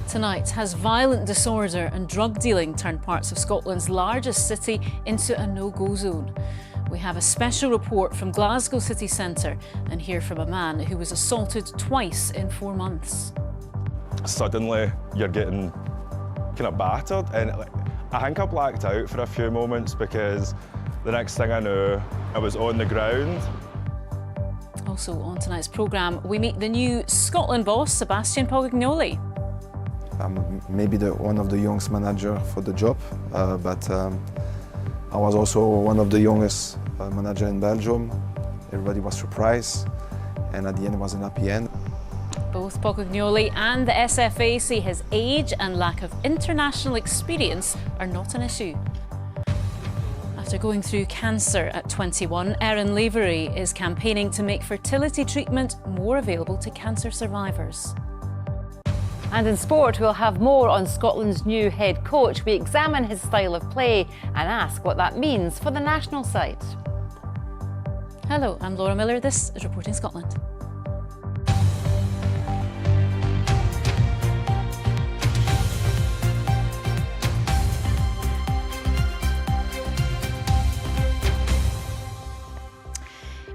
Tonight, has violent disorder and drug dealing turned parts of Scotland's largest city into a no-go zone? We have a special report from Glasgow city centre and hear from a man who was assaulted twice in 4 months. Suddenly, you're getting kind of battered, and I think I blacked out for a few moments because the next thing I knew, I was on the ground. Also on tonight's programme, we meet the new Scotland boss, Sebastian Poglignoli. I'm maybe one of the youngest manager for the job, but I was also one of the youngest manager in Belgium. Everybody was surprised, and at the end it was an happy end. Both Poglignoli and the SFA say his age and lack of international experience are not an issue. After going through cancer at 21, Erin Lavery is campaigning to make fertility treatment more available to cancer survivors. And in sport, we'll have more on Scotland's new head coach. We examine his style of play and ask what that means for the national side. Hello, I'm Laura Miller. This is Reporting Scotland.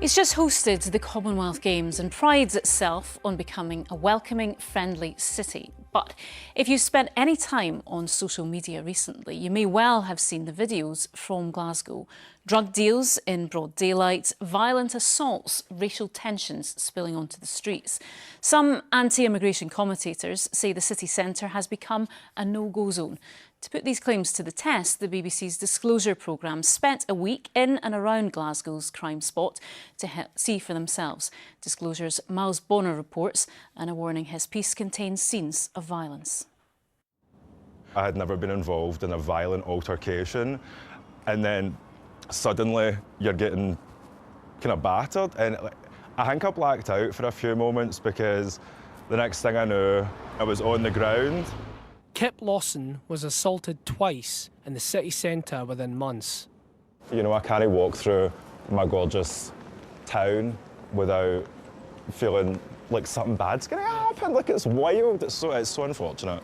It's just hosted the Commonwealth Games and prides itself on becoming a welcoming, friendly city. But if you spent any time on social media recently, you may well have seen the videos from Glasgow. Drug deals in broad daylight, violent assaults, racial tensions spilling onto the streets. Some anti-immigration commentators say the city centre has become a no-go zone. To put these claims to the test, the BBC's Disclosure programme spent a week in and around Glasgow's crime spot to see for themselves. Disclosure's Miles Bonner reports, and a warning his piece contains scenes of violence. I had never been involved in a violent altercation, and then suddenly you're getting kind of battered, and I think I blacked out for a few moments because the next thing I knew, I was on the ground. Kip Lawson was assaulted twice in the city centre within months. You know, I can't walk through my gorgeous town without feeling like something bad's going to happen. Like, it's wild. It's so unfortunate.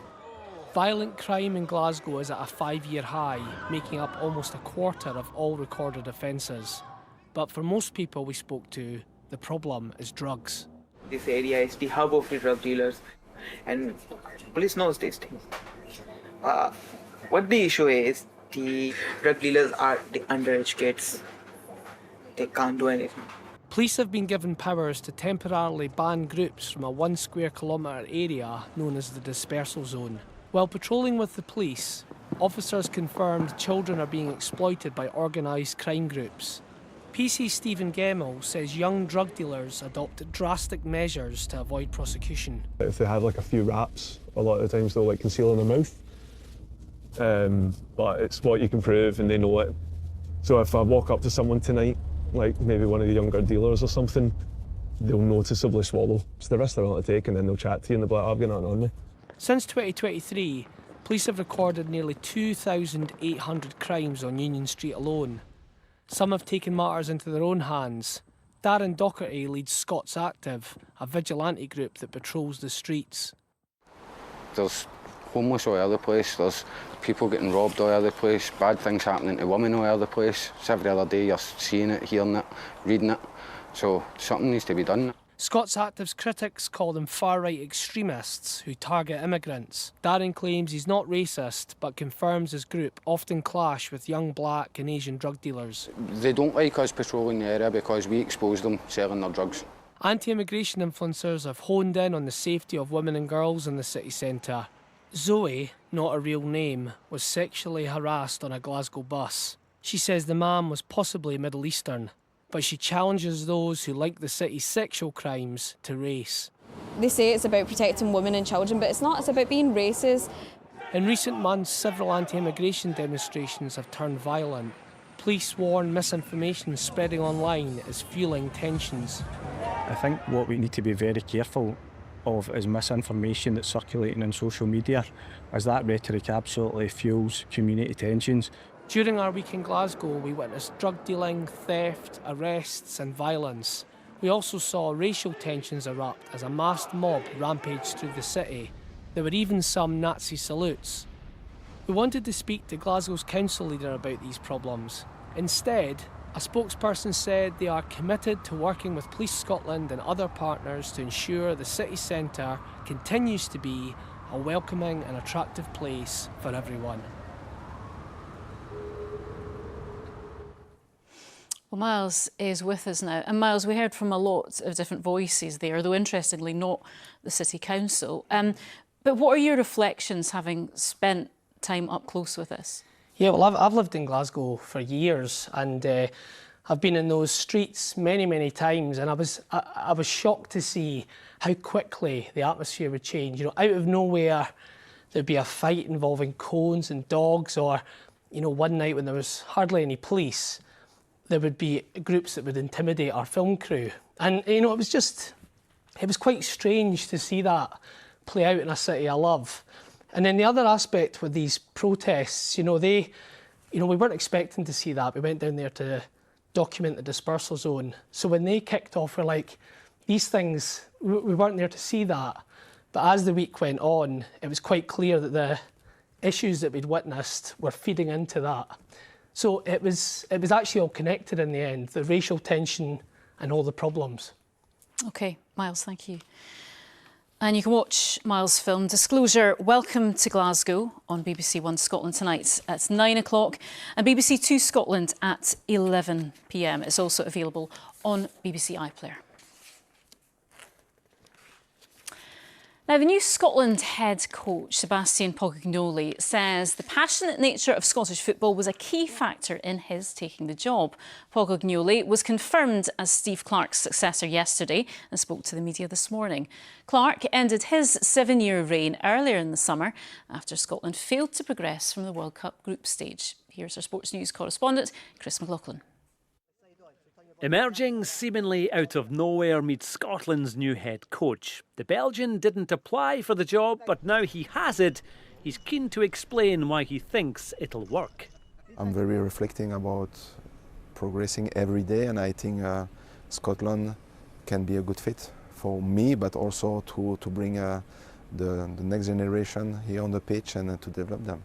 Violent crime in Glasgow is at a 5-year high, making up almost a quarter of all recorded offences. But for most people we spoke to, the problem is drugs. This area is the hub of the drug dealers, and police knows these things. What the issue is, the drug dealers are the underage kids. They can't do anything. Police have been given powers to temporarily ban groups from a 1 square kilometre area known as the dispersal zone. While patrolling with the police, officers confirmed children are being exploited by organised crime groups. PC Stephen Gemmell says young drug dealers adopt drastic measures to avoid prosecution. If they have like a few wraps, a lot of the times they'll like conceal in their mouth. But it's what you can prove and they know it. So if I walk up to someone tonight, like maybe one of the younger dealers or something, they'll noticeably swallow. It's the risk they're willing to take, and then they'll chat to you and they'll be like, I've got nothing on me. Since 2023, police have recorded nearly 2,800 crimes on Union Street alone. Some have taken matters into their own hands. Darren Docherty leads Scots Active, a vigilante group that patrols the streets. There's homeless all over the place, there's people getting robbed all over the place, bad things happening to women all over the place. It's every other day you're seeing it, hearing it, reading it. So something needs to be done. Scots Active's critics call them far-right extremists who target immigrants. Darren claims he's not racist, but confirms his group often clash with young black and Asian drug dealers. They don't like us patrolling the area because we expose them selling their drugs. Anti-immigration influencers have honed in on the safety of women and girls in the city centre. Zoe, not a real name, was sexually harassed on a Glasgow bus. She says the man was possibly Middle Eastern, but she challenges those who link the city's sexual crimes to race. They say it's about protecting women and children, but it's not. It's about being racist. In recent months, several anti-immigration demonstrations have turned violent. Police warn misinformation spreading online is fueling tensions. I think what we need to be very careful of is misinformation that's circulating on social media, as that rhetoric absolutely fuels community tensions. During our week in Glasgow, we witnessed drug dealing, theft, arrests and violence. We also saw racial tensions erupt as a masked mob rampaged through the city. There were even some Nazi salutes. We wanted to speak to Glasgow's council leader about these problems. Instead, a spokesperson said they are committed to working with Police Scotland and other partners to ensure the city centre continues to be a welcoming and attractive place for everyone. Well, Miles is with us now. And Miles, we heard from a lot of different voices there, though interestingly not the City Council. But what are your reflections having spent time up close with this? Yeah, well, I've lived in Glasgow for years, and I've been in those streets many, many times, and I was shocked to see how quickly the atmosphere would change. You know, out of nowhere, there'd be a fight involving cones and dogs, or, you know, one night when there was hardly any police, there would be groups that would intimidate our film crew. And, you know, it was quite strange to see that play out in a city I love. And then the other aspect with these protests, we weren't expecting to see that. We went down there to document the dispersal zone. So when they kicked off, we're like, these things, we weren't there to see that. But as the week went on, it was quite clear that the issues that we'd witnessed were feeding into that. So it was actually all connected in the end, the racial tension and all the problems. OK, Miles, thank you. And you can watch Miles' film Disclosure, Welcome to Glasgow on BBC One Scotland tonight at 9 o'clock and BBC Two Scotland at 11 p.m. It's also available on BBC iPlayer. Now, the new Scotland head coach, Sebastian Pocognoli, says the passionate nature of Scottish football was a key factor in his taking the job. Pocognoli was confirmed as Steve Clarke's successor yesterday and spoke to the media this morning. Clarke ended his 7-year reign earlier in the summer after Scotland failed to progress from the World Cup group stage. Here's our sports news correspondent, Chris McLaughlin. Emerging seemingly out of nowhere meets Scotland's new head coach. The Belgian didn't apply for the job, but now he has it. He's keen to explain why he thinks it'll work. I'm very reflecting about progressing every day, and I think Scotland can be a good fit for me, but also to bring the next generation here on the pitch and to develop them.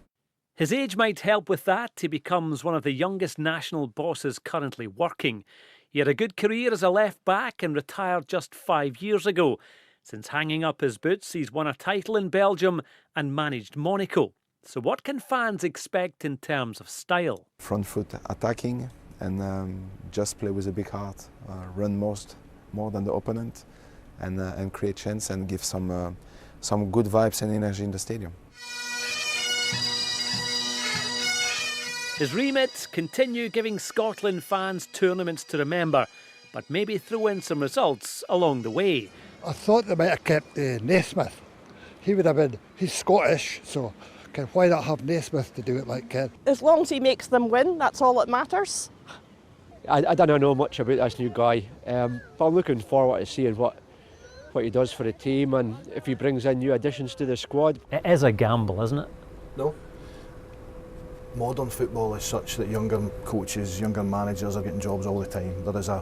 His age might help with that. He becomes one of the youngest national bosses currently working. He had a good career as a left-back and retired just 5 years ago. Since hanging up his boots, he's won a title in Belgium and managed Monaco. So what can fans expect in terms of style? Front foot attacking and just play with a big heart, run more than the opponent and create chance and give some good vibes and energy in the stadium. His remit: continue giving Scotland fans tournaments to remember, but maybe throw in some results along the way. I thought they might have kept Naismith. He's Scottish, so why not have Naismith to do it like Ken? As long as he makes them win, that's all that matters. I don't know much about this new guy, but I'm looking forward to seeing what he does for the team and if he brings in new additions to the squad. It is a gamble, isn't it? No. Modern football is such that younger coaches, younger managers are getting jobs all the time. There is a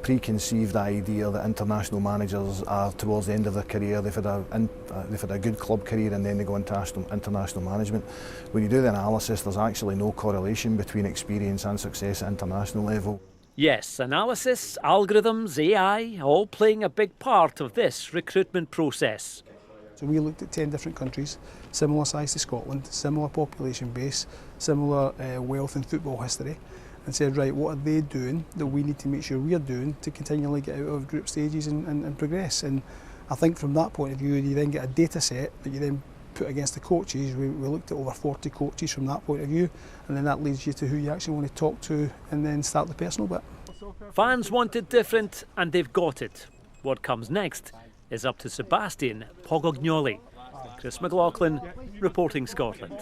preconceived idea that international managers are towards the end of their career. They've had a good club career and then they go into international management. When you do the analysis, there's actually no correlation between experience and success at international level. Yes, analysis, algorithms, AI, all playing a big part of this recruitment process. So we looked at 10 different countries, similar size to Scotland, similar population base, similar wealth and football history, and said, right, what are they doing that we need to make sure we're doing to continually get out of group stages and progress? And I think from that point of view, you then get a data set that you then put against the coaches. We looked at over 40 coaches from that point of view, and then that leads you to who you actually want to talk to and then start the personal bit. Fans wanted different, and they've got it. What comes next is up to Sebastian Pocognoli. Chris McLaughlin, reporting Scotland.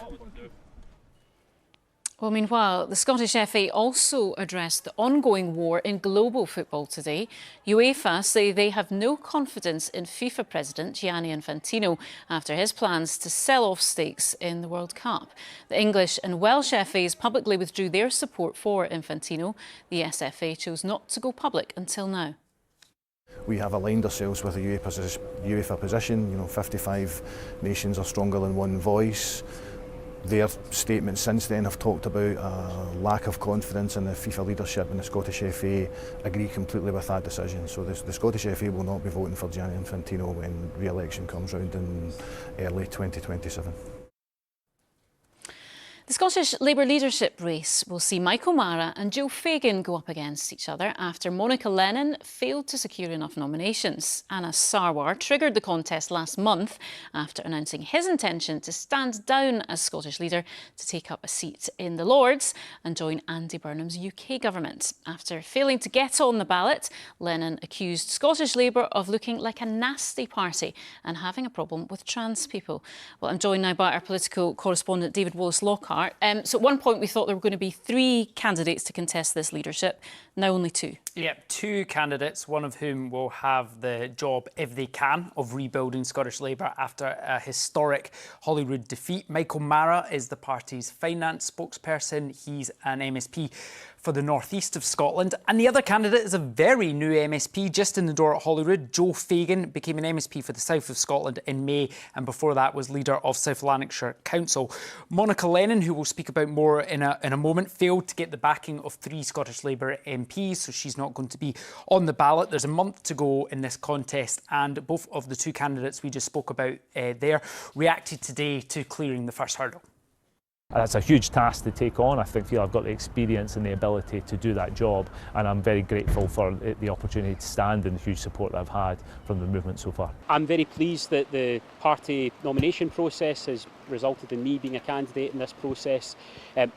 Well, meanwhile, the Scottish FA also addressed the ongoing war in global football today. UEFA say they have no confidence in FIFA President Gianni Infantino after his plans to sell off stakes in the World Cup. The English and Welsh FAs publicly withdrew their support for Infantino. The SFA chose not to go public until now. We have aligned ourselves with the UEFA position. You know, 55 nations are stronger than one voice. Their statements since then have talked about a lack of confidence in the FIFA leadership, and the Scottish FA agree completely with that decision. So the Scottish FA will not be voting for Gianni Infantino when re-election comes round in early 2027. The Scottish Labour leadership race will see Mike O'Mara and Joe Fagan go up against each other after Monica Lennon failed to secure enough nominations. Anas Sarwar triggered the contest last month after announcing his intention to stand down as Scottish leader to take up a seat in the Lords and join Andy Burnham's UK government. After failing to get on the ballot, Lennon accused Scottish Labour of looking like a nasty party and having a problem with trans people. Well, I'm joined now by our political correspondent David Wallace-Lockhart. So at one point we thought there were going to be 3 candidates to contest this leadership, now only 2. Yeah, 2 candidates, one of whom will have the job, if they can, of rebuilding Scottish Labour after a historic Holyrood defeat. Mike O'Mara is the party's finance spokesperson. He's an MSP for the northeast of Scotland. And the other candidate is a very new MSP just in the door at Holyrood. Joe Fagan became an MSP for the south of Scotland in May, and before that was leader of South Lanarkshire Council. Monica Lennon, who we'll speak about more in a moment, failed to get the backing of 3 Scottish Labour MPs, so she's not going to be on the ballot. There's a month to go in this contest, and both of the 2 candidates we just spoke about there reacted today to clearing the first hurdle. That's a huge task to take on. I feel I've got the experience and the ability to do that job, and I'm very grateful for the opportunity to stand and the huge support that I've had from the movement so far. I'm very pleased that the party nomination process has resulted in me being a candidate in this process.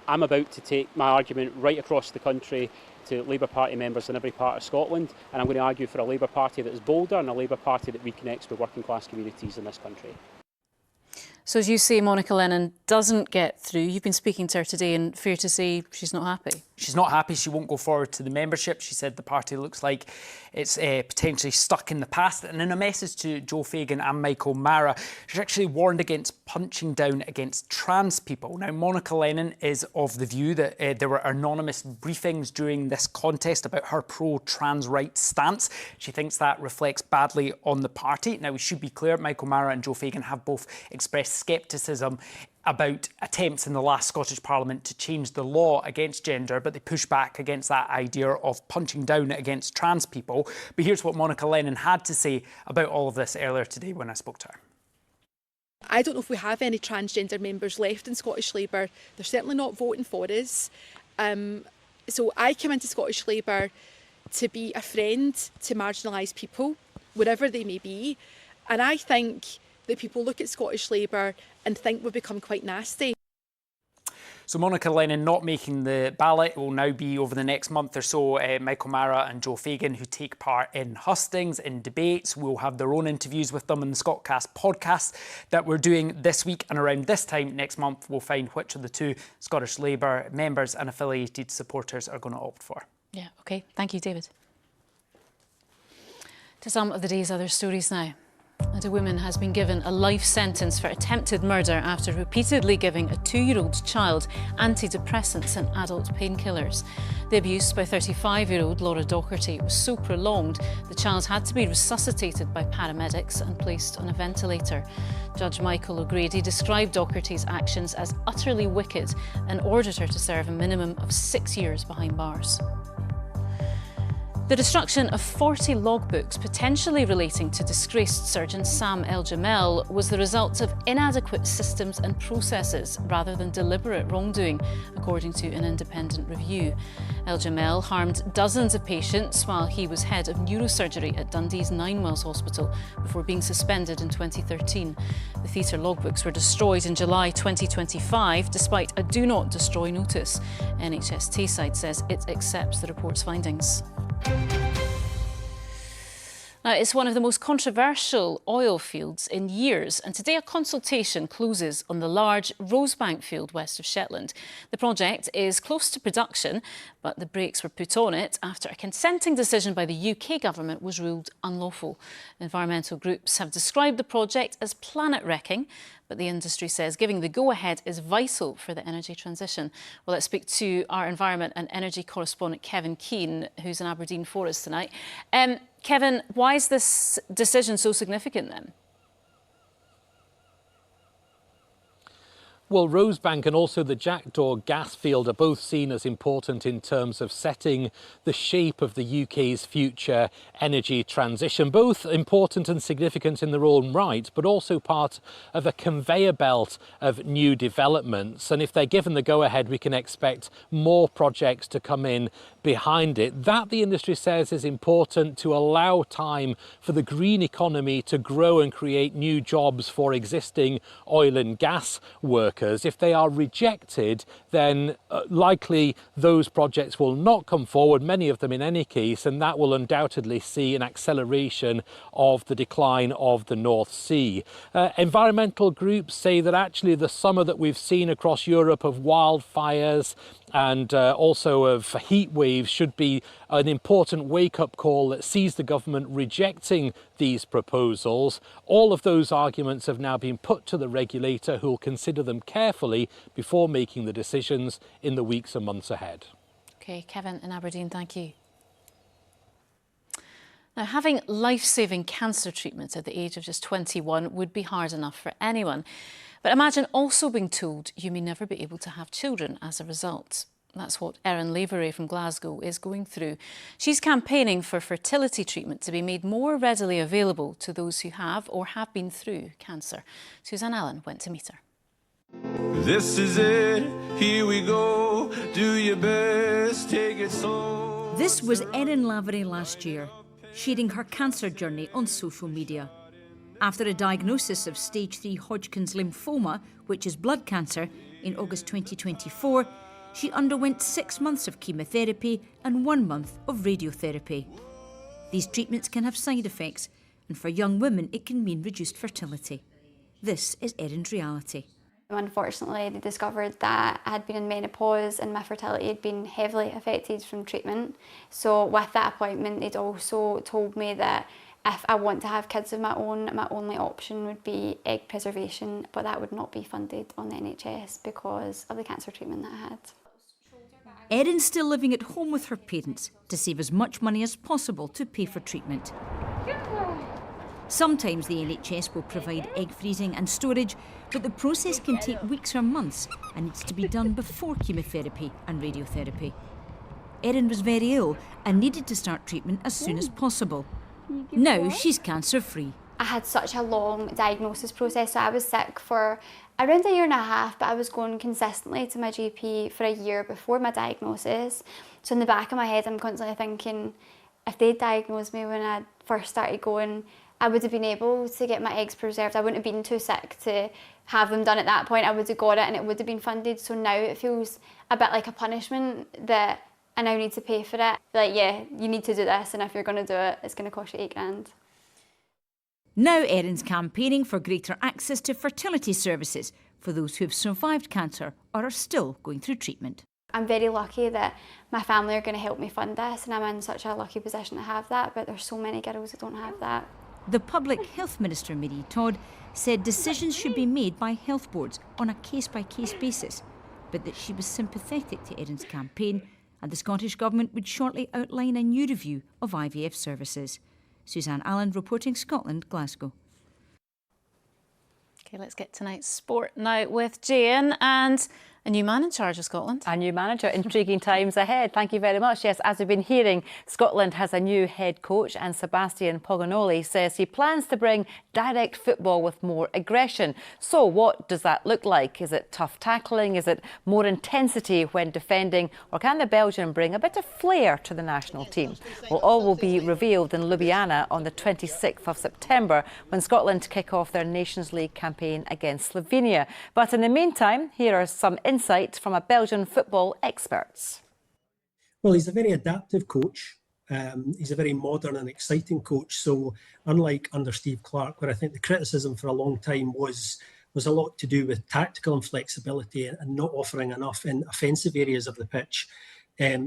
I'm about to take my argument right across the country to Labour Party members in every part of Scotland, and I'm going to argue for a Labour Party that is bolder and a Labour Party that reconnects with working class communities in this country. So as you say, Monica Lennon doesn't get through. You've been speaking to her today, and fair to say she's not happy. She's not happy. She won't go forward to the membership. She said the party looks like it's potentially stuck in the past. And in a message to Joe Fagan and Mike O'Mara, she's actually warned against punching down against trans people. Now, Monica Lennon is of the view that there were anonymous briefings during this contest about her pro-trans rights stance. She thinks that reflects badly on the party. Now, we should be clear, Mike O'Mara and Joe Fagan have both expressed scepticism about attempts in the last Scottish Parliament to change the law against gender, but they push back against that idea of punching down against trans people. But here's what Monica Lennon had to say about all of this earlier today when I spoke to her. I don't know if we have any transgender members left in Scottish Labour. They're certainly not voting for us. So I came into Scottish Labour to be a friend to marginalised people, wherever they may be. And I think that people look at Scottish Labour and think we've become quite nasty. So Monica Lennon not making the ballot. It will now be over the next month or so Mike O'Mara and Joe Fagan, who take part in hustings, in debates, will have their own interviews with them in the Scotcast podcast that we're doing this week. And around this time next month, we'll find which of the 2 Scottish Labour members and affiliated supporters are going to opt for. Yeah, OK. Thank you, David. To some of the day's other stories now. And a woman has been given a life sentence for attempted murder after repeatedly giving a 2-year-old child antidepressants and adult painkillers. The abuse by 35-year-old Laura Docherty was so prolonged, the child had to be resuscitated by paramedics and placed on a ventilator. Judge Michael O'Grady described Docherty's actions as utterly wicked and ordered her to serve a minimum of 6 years behind bars. The destruction of 40 logbooks potentially relating to disgraced surgeon Sam El-Jamel was the result of inadequate systems and processes rather than deliberate wrongdoing, according to an independent review. El-Jamel harmed dozens of patients while he was head of neurosurgery at Dundee's Ninewells Hospital before being suspended in 2013. The theatre logbooks were destroyed in July 2025 despite a do not destroy notice. NHS Tayside says it accepts the report's findings. Now, it's one of the most controversial oil fields in years, and today a consultation closes on the large Rosebank field west of Shetland. The project is close to production, but the brakes were put on it after a consenting decision by the UK government was ruled unlawful. Environmental groups have described the project as planet-wrecking, but the industry says giving the go-ahead is vital for the energy transition. Well, let's speak to our environment and energy correspondent Kevin Keane, who's in Aberdeen for us tonight. Kevin, why is this decision so significant then? Well, Rosebank and also the Jackdaw gas field are both seen as important in terms of setting the shape of the UK's future energy transition. Both important and significant in their own right, but also part of a conveyor belt of new developments. And if they're given the go-ahead, we can expect more projects to come in behind it. That, the industry says, is important to allow time for the green economy to grow and create new jobs for existing oil and gas workers. If they are rejected, then likely those projects will not come forward, many of them in any case, and that will undoubtedly see an acceleration of the decline of the North Sea. Environmental groups say that actually the summer that we've seen across Europe of wildfires and also of heat waves should be an important wake-up call that sees the government rejecting these proposals. All of those arguments have now been put to the regulator, who will consider them carefully before making the decisions in the weeks and months ahead. OK, Kevin in Aberdeen, thank you. Now, having life-saving cancer treatment at the age of just 21 would be hard enough for anyone. But imagine also being told you may never be able to have children as a result. That's what Erin Lavery from Glasgow is going through. She's campaigning for fertility treatment to be made more readily available to those who have or have been through cancer. Suzanne Allen went to meet her. This is it, here we go, do your best, take it slow. This was Erin Lavery last year, sharing her cancer journey on social media. After a diagnosis of stage 3 Hodgkin's lymphoma, which is blood cancer, in August 2024, she underwent 6 months of chemotherapy and 1 month of radiotherapy. These treatments can have side effects, and for young women it can mean reduced fertility. This is Erin's reality. Unfortunately, they discovered that I had been in menopause and my fertility had been heavily affected from treatment. So with that appointment, they'd also told me that if I want to have kids of my own, my only option would be egg preservation, but that would not be funded on the NHS because of the cancer treatment that I had. Erin's still living at home with her parents to save as much money as possible to pay for treatment. Sometimes the NHS will provide egg freezing and storage, but the process can take weeks or months and needs to be done before chemotherapy and radiotherapy. Erin was very ill and needed to start treatment as soon as possible. Now she's cancer-free. I had such a long diagnosis process, so I was sick for around 1.5 years, but I was going consistently to my GP for a year before my diagnosis. So in the back of my head, I'm constantly thinking, if they'd diagnosed me when I first started going, I would have been able to get my eggs preserved. I wouldn't have been too sick to have them done at that point. I would have got it and it would have been funded. So now it feels a bit like a punishment that I now need to pay for it. Like, yeah, you need to do this, and if you're going to do it, it's going to cost you £8,000. Now Erin's campaigning for greater access to fertility services for those who have survived cancer or are still going through treatment. I'm very lucky that my family are going to help me fund this, and I'm in such a lucky position to have that, but there's so many girls that don't have that. The Public Health Minister, Mary Todd, said decisions should be made by health boards on a case-by-case basis, but that she was sympathetic to Erin's campaign and the Scottish Government would shortly outline a new review of IVF services. Suzanne Allen reporting, Scotland, Glasgow. OK, let's get tonight's sport now with Jane and a new man in charge of Scotland. A new manager, intriguing times ahead. Thank you very much. Yes, as we've been hearing, Scotland has a new head coach, and Sebastian Pogonoli says he plans to bring direct football with more aggression. So what does that look like? Is it tough tackling? Is it more intensity when defending? Or can the Belgian bring a bit of flair to the national team? Well, all will be revealed in Ljubljana on the 26th of September when Scotland kick off their Nations League campaign against Slovenia. But in the meantime, here are some insights from a Belgian football experts. Well, he's a very adaptive coach. He's a very modern and exciting coach. So unlike under Steve Clarke, where I think the criticism for a long time was a lot to do with tactical inflexibility and not offering enough in offensive areas of the pitch.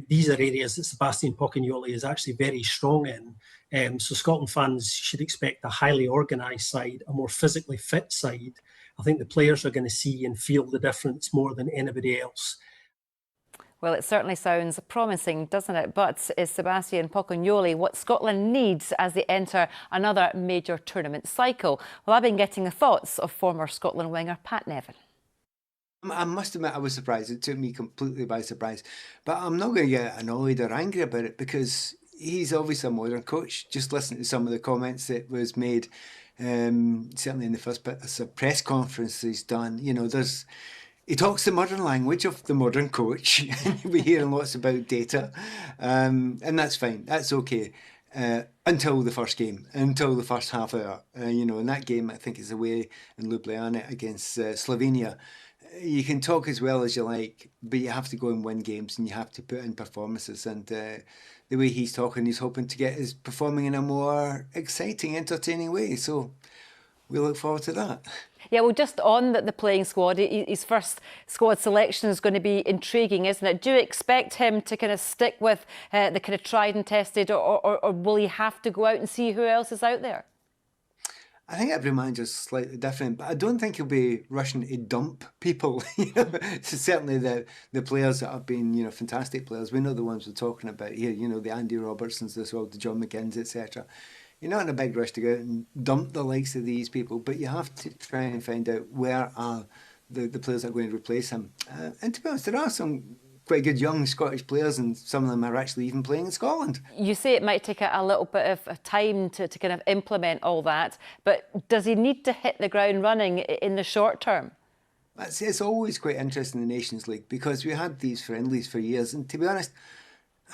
These are areas that Sebastian Pogonoli is actually very strong in. So Scotland fans should expect a highly organised side, a more physically fit side. I think the players are going to see and feel the difference more than anybody else. Well, it certainly sounds promising, doesn't it? But is Sebastian Pocognoli what Scotland needs as they enter another major tournament cycle? Well, I've been getting the thoughts of former Scotland winger Pat Nevin. I must admit I was surprised. It took me completely by surprise. But I'm not going to get annoyed or angry about it because he's obviously a modern coach. Just listen to some of the comments that was made, certainly in the first bit of a press conference he's done. You know, he talks the modern language of the modern coach. You'll be hearing lots about data. And that's fine. That's okay. Until the first game, until the first half hour. You know, in that game, I think it's away in Ljubljana against Slovenia. You can talk as well as you like, but you have to go and win games and you have to put in performances. And the way he's talking, he's hoping to get us performing in a more exciting, entertaining way. So we look forward to that. Yeah, well, just on the playing squad, his first squad selection is going to be intriguing, isn't it? Do you expect him to kind of stick with the kind of tried and tested, or will he have to go out and see who else is out there? I think every manager's slightly different, but I don't think he'll be rushing to dump people. So certainly the players that have been, fantastic players. We know the ones we're talking about here. The Andy Robertsons, as well, the John McGinns, etc. You're not in a big rush to go out and dump the likes of these people, but you have to try and find out where are the players that are going to replace him. And to be honest, there are some quite good young Scottish players, and some of them are actually even playing in Scotland. You say it might take a little bit of time to kind of implement all that, but does he need to hit the ground running in the short term? It's always quite interesting in the Nations League because we had these friendlies for years, and to be honest,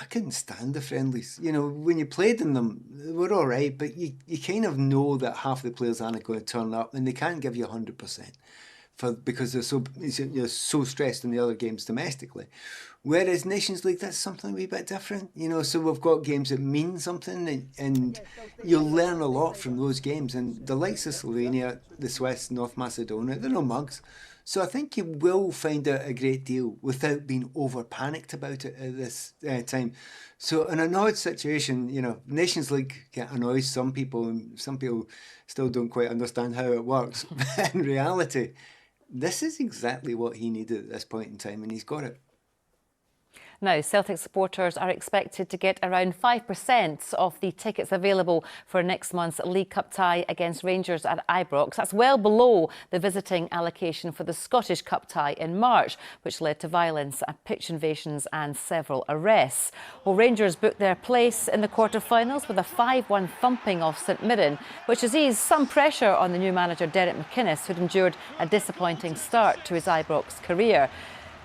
I couldn't stand the friendlies. When you played in them, they were all right, but you kind of know that half the players aren't going to turn up and they can't give you 100%. Because you're so stressed in the other games domestically. Whereas Nations League, that's something a wee bit different. So we've got games that mean something, and you'll learn a lot from those games. And the likes of Slovenia, the Swiss, North Macedonia, they're no mugs. So I think you will find out a great deal without being over panicked about it at this time. So in an odd situation, Nations League annoys some people, and some people still don't quite understand how it works. But in reality, this is exactly what he needed at this point in time, and he's got it. Now, Celtic supporters are expected to get around 5% of the tickets available for next month's League Cup tie against Rangers at Ibrox. That's well below the visiting allocation for the Scottish Cup tie in March, which led to violence, pitch invasions and several arrests. Well, Rangers booked their place in the quarter-finals with a 5-1 thumping of St Mirren, which has eased some pressure on the new manager Derek McInnes, who'd endured a disappointing start to his Ibrox career.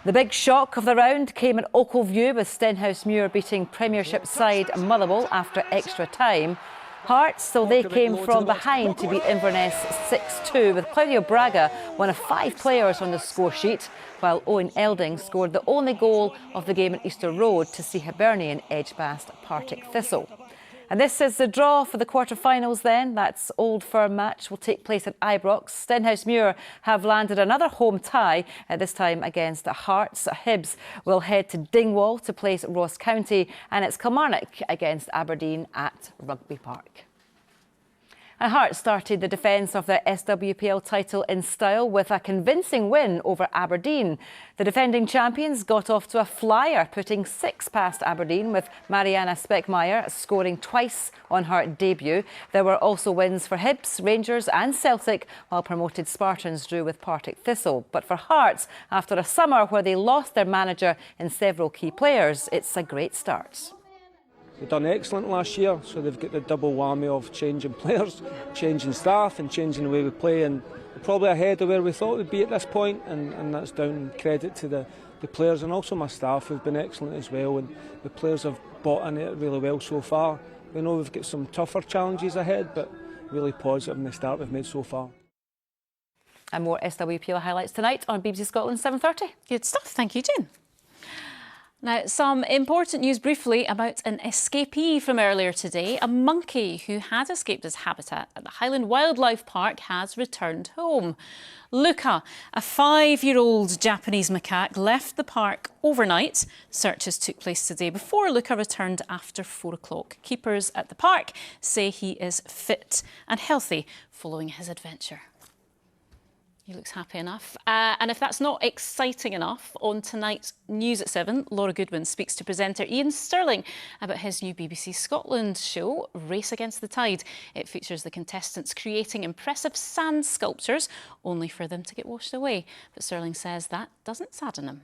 The big shock of the round came at Ochilview with Stenhousemuir beating Premiership side Motherwell after extra time. Hearts, so they came from behind to beat Inverness 6-2, with Claudio Braga one of 5 players on the score sheet, while Owen Elding scored the only goal of the game at Easter Road to see Hibernian edge past Partick Thistle. And this is the draw for the quarter-finals then. That's Old Firm match will take place at Ibrox. Stenhousemuir have landed another home tie, this time against Hearts. Hibs will head to Dingwall to place Ross County, and it's Kilmarnock against Aberdeen at Rugby Park. And Hearts started the defence of their SWPL title in style with a convincing win over Aberdeen. The defending champions got off to a flyer, putting 6 past Aberdeen, with Mariana Speckmaier scoring twice on her debut. There were also wins for Hibs, Rangers and Celtic, while promoted Spartans drew with Partick Thistle. But for Hearts, after a summer where they lost their manager and several key players, it's a great start. They've done excellent last year, so they've got the double whammy of changing players, changing staff and changing the way we play, and we're probably ahead of where we thought we'd be at this point, and that's down credit to the players and also my staff who've been excellent as well, and the players have bought in it really well so far. We know we've got some tougher challenges ahead, but really positive in the start we've made so far. And more SWPL highlights tonight on BBC Scotland 7:30. Good stuff, thank you, Jane. Now, some important news briefly about an escapee from earlier today. A monkey who had escaped his habitat at the Highland Wildlife Park has returned home. Luca, a 5-year-old Japanese macaque, left the park overnight. Searches took place today before Luca returned after 4 o'clock. Keepers at the park say he is fit and healthy following his adventure. He looks happy enough. And if that's not exciting enough, on tonight's News at 7, Laura Goodwin speaks to presenter Ian Stirling about his new BBC Scotland show, Race Against the Tide. It features the contestants creating impressive sand sculptures, only for them to get washed away. But Stirling says that doesn't sadden him.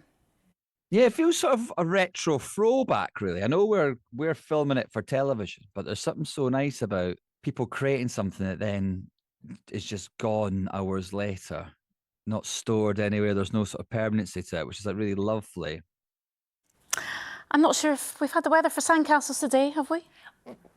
Yeah, it feels sort of a retro throwback, really. I know we're filming it for television, but there's something so nice about people creating something that then is just gone hours later, not stored anywhere. There's no sort of permanency to it, which is like really lovely. I'm not sure if we've had the weather for sandcastles today, have we?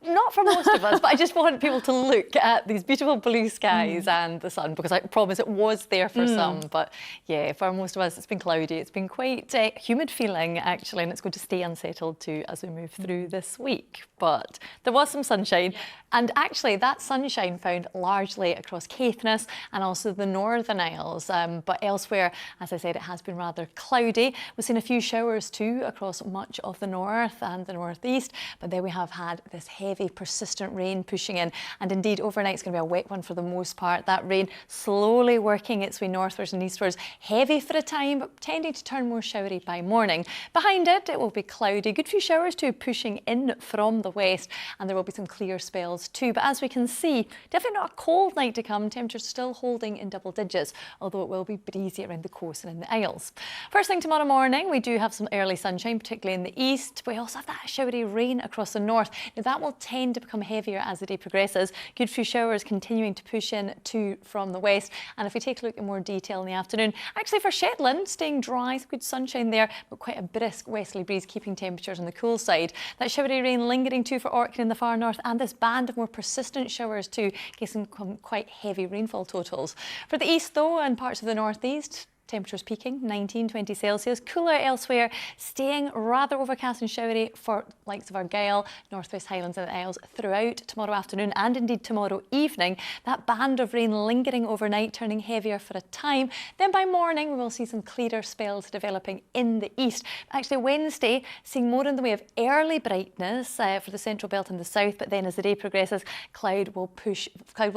Not for most of us, but I just want people to look at these beautiful blue skies and the sun, because I promise it was there for some. But yeah, for most of us, it's been cloudy. It's been quite humid feeling, actually, and it's going to stay unsettled too as we move through this week. But there was some sunshine, and actually that sunshine found largely across Caithness and also the Northern Isles. But elsewhere, as I said, it has been rather cloudy. We've seen a few showers too across much of the north and the northeast, but then we have had this heavy, persistent rain pushing in, and indeed overnight it's going to be a wet one for the most part. That rain slowly working its way northwards and eastwards, heavy for a time, but tending to turn more showery by morning. Behind it, it will be cloudy. Good few showers too pushing in from the west, and there will be some clear spells too. But as we can see, definitely not a cold night to come. Temperatures still holding in double digits, although it will be breezy around the coast and in the Isles. First thing tomorrow morning, we do have some early sunshine, particularly in the east. We also have that showery rain across the north. Now that will tend to become heavier as the day progresses. Good few showers continuing to push in too from the west. And if we take a look in more detail in the afternoon, actually for Shetland, staying dry, good sunshine there, but quite a brisk westerly breeze keeping temperatures on the cool side. That showery rain lingering too for Orkney in the far north, and this band of more persistent showers too, getting some quite heavy rainfall totals. For the east though, and parts of the northeast, temperatures peaking 19-20 Celsius. Cooler elsewhere, staying rather overcast and showery for likes of Argyll, Northwest Highlands and the Isles throughout tomorrow afternoon and indeed tomorrow evening. That band of rain lingering overnight, turning heavier for a time. Then by morning we will see some clearer spells developing in the east. Actually Wednesday, seeing more in the way of early brightness for the central belt and the south, but then as the day progresses, cloud will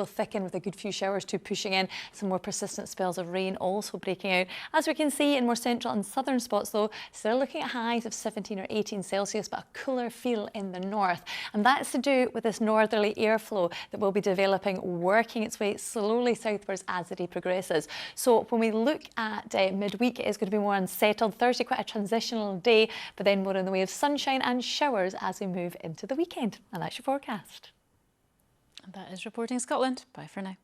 thicken with a good few showers too pushing in. Some more persistent spells of rain also breaking out. As we can see in more central and southern spots though, still looking at highs of 17 or 18 Celsius, but a cooler feel in the north. And that's to do with this northerly airflow that will be developing, working its way slowly southwards as the day progresses. So when we look at midweek, it is going to be more unsettled. Thursday, quite a transitional day, but then more in the way of sunshine and showers as we move into the weekend. And that's your forecast. And that is Reporting Scotland. Bye for now.